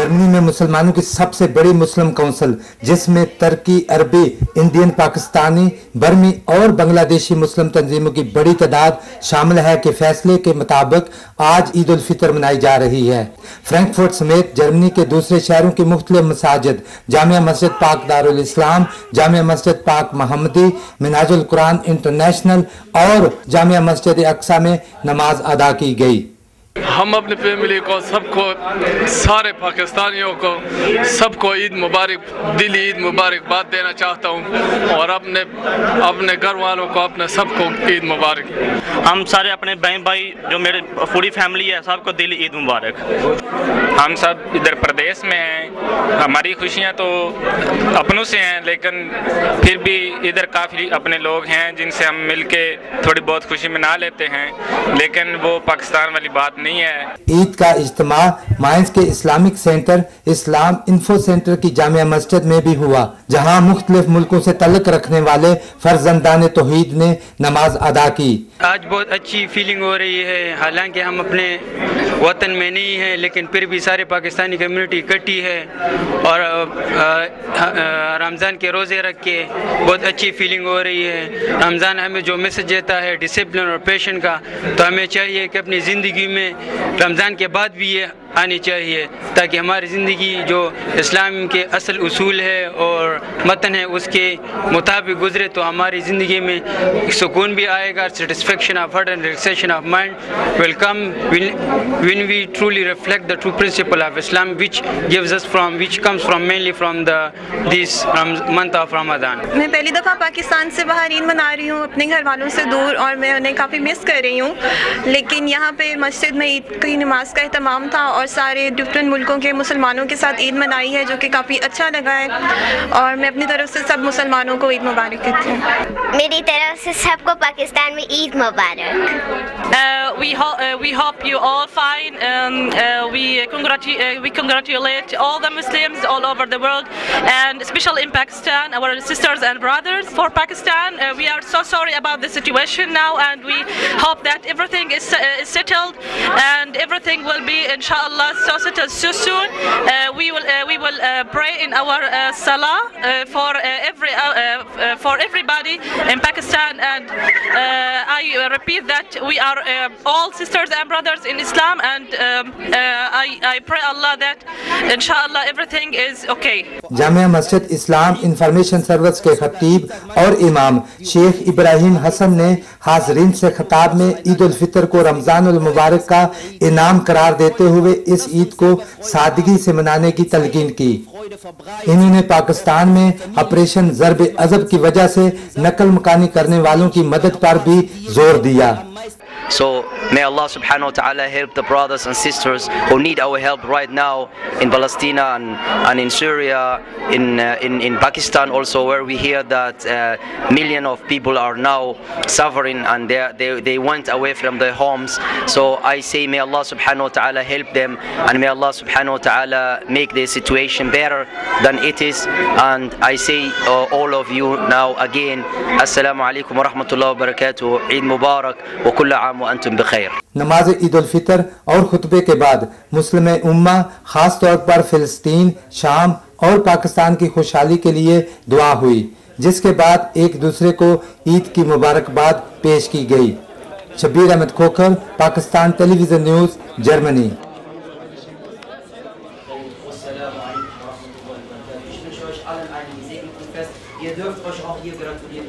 Germany में मुसलमानों की सबसे बड़ी मुस्लिम काउंसिल, जिसमें तुर्की, अरबी, इंडियन, पाकिस्तानी, बर्मी और बांग्लादेशी मुस्लिम तंजीमों की बड़ी तादाद शामिल है के फैसले के मुताबिक आज ईद उल फितर मनाई जा रही है। फ्रैंकफर्ट समेत जर्मनी के दूसरे शहरों की मुख्तलिफ मसाजिद, जामिया मस्जिद पाक दारुल इस्लाम, जामिया मस्जिद पाक मोहम्मदी, मिनाजुल कुरान इंटरनेशनल और जामिया मस्जिद अक्सा में नमाज अदा की गई। हम अपनी फैमिली को, सबको, सारे पाकिस्तानियों को, सबको ईद मुबारक, दिली ईद मुबारकबाद देना चाहता हूँ और अपने घर वालों को, अपने सबको ईद मुबारक। हम सारे अपने बहन भाई जो मेरे पूरी फैमिली है सबको दिली ईद मुबारक। हम सब इधर प्रदेश में हैं, हमारी खुशियाँ तो अपनों से हैं, लेकिन फिर भी इधर काफ़ी अपने लोग हैं जिनसे हम मिलके थोड़ी बहुत खुशी मना लेते हैं, लेकिन वो पाकिस्तान वाली बात नहीं है। ईद का इज्तिमा माइंस के इस्लामिक सेंटर इस्लाम इन्फो सेंटर की जामिया मस्जिद में भी हुआ, जहां मुख्तलिफ मुल्कों से तल्लुक रखने वाले फर्जंदान तौहीद ने नमाज अदा की। आज बहुत अच्छी फीलिंग हो रही है, हालांकि हम अपने वतन में नहीं हैं, लेकिन फिर भी सारे पाकिस्तानी कम्युनिटी इकट्ठी है और रमज़ान के रोज़े रख के बहुत अच्छी फीलिंग हो रही है। रमज़ान हमें जो मैसेज देता है डिसिप्लिन और पेशेंस का, तो हमें चाहिए कि अपनी ज़िंदगी में रमज़ान के बाद भी ये आनी चाहिए, ताकि हमारी ज़िंदगी जो इस्लाम के असल उसूल है और मतन है उसके मुताबिक गुजरे, तो हमारी ज़िंदगी में सुकून भी आएगा, satisfaction of heart and relaxation of mind will come when we truly reflect the true principle of Islam, which comes from mainly from this month of Ramadan. मैं पहली दफ़ा पाकिस्तान से बाहर ईद मना रही हूँ, अपने घर वालों से दूर, और मैं उन्हें काफ़ी मिस कर रही हूँ, लेकिन यहाँ पे मस्जिद में ईद की नमाज का एहतमाम था और सारे डिफरेंट मुल्कों के मुसलमानों के साथ ईद मनाई है, जो कि काफ़ी अच्छा लगा है, और मैं अपनी तरफ से सब मुसलमानों को ईद मुबारक कहती हूँ। मेरी तरफ से सबको पाकिस्तान में ईद मुबारक। We hope you all fine. We congratulate all the Muslims all over the world, and especially in Pakistan, our sisters and brothers. For Pakistan, we are so sorry about the situation now, and we hope that everything is settled and everything will be, inshallah, so settled so soon. We will pray in our salah for everybody in Pakistan, and I repeat that we are all sisters and brothers in Islam, and I pray Allah that inshallah everything is okay. Jamia Masjid Islam information service के खतीब और इमाम शेख इब्राहिम हसन ने हाज़रीन से खिताब में ईद उल फितर को रमज़ान उल मुबारक का इनाम करार देते हुए इस ईद को सादगी से मनाने की तलकीन की। इन्होंने पाकिस्तान में ऑपरेशन ज़र्ब अज़ब की वजह से नकल मकानी करने वालों की मदद पर भी जोर दिया। So may Allah subhanahu wa ta'ala help the brothers and sisters who need our help right now in Palestine and in Syria, in Pakistan also, where we hear that millions of people are now suffering and they went away from their homes. So I say may Allah subhanahu wa ta'ala help them, and may Allah subhanahu wa ta'ala make their situation better than it is. And I say all of you now again, Assalamu alaikum wa rahmatullahi wa barakatuh, Eid Mubarak wa kulla aam wa antum bikhair. नमाज ईद उल फितर और खुतबे के बाद मुस्लिम उम्मा खास तौर पर फिलिस्तीन, शाम और पाकिस्तान की खुशहाली के लिए दुआ हुई, जिसके बाद एक दूसरे को ईद की मुबारकबाद पेश की गई। Shabbir Ahmed Khokhar, Pakistan television news, Germany. Ihr dürft euch auch hier gratulieren.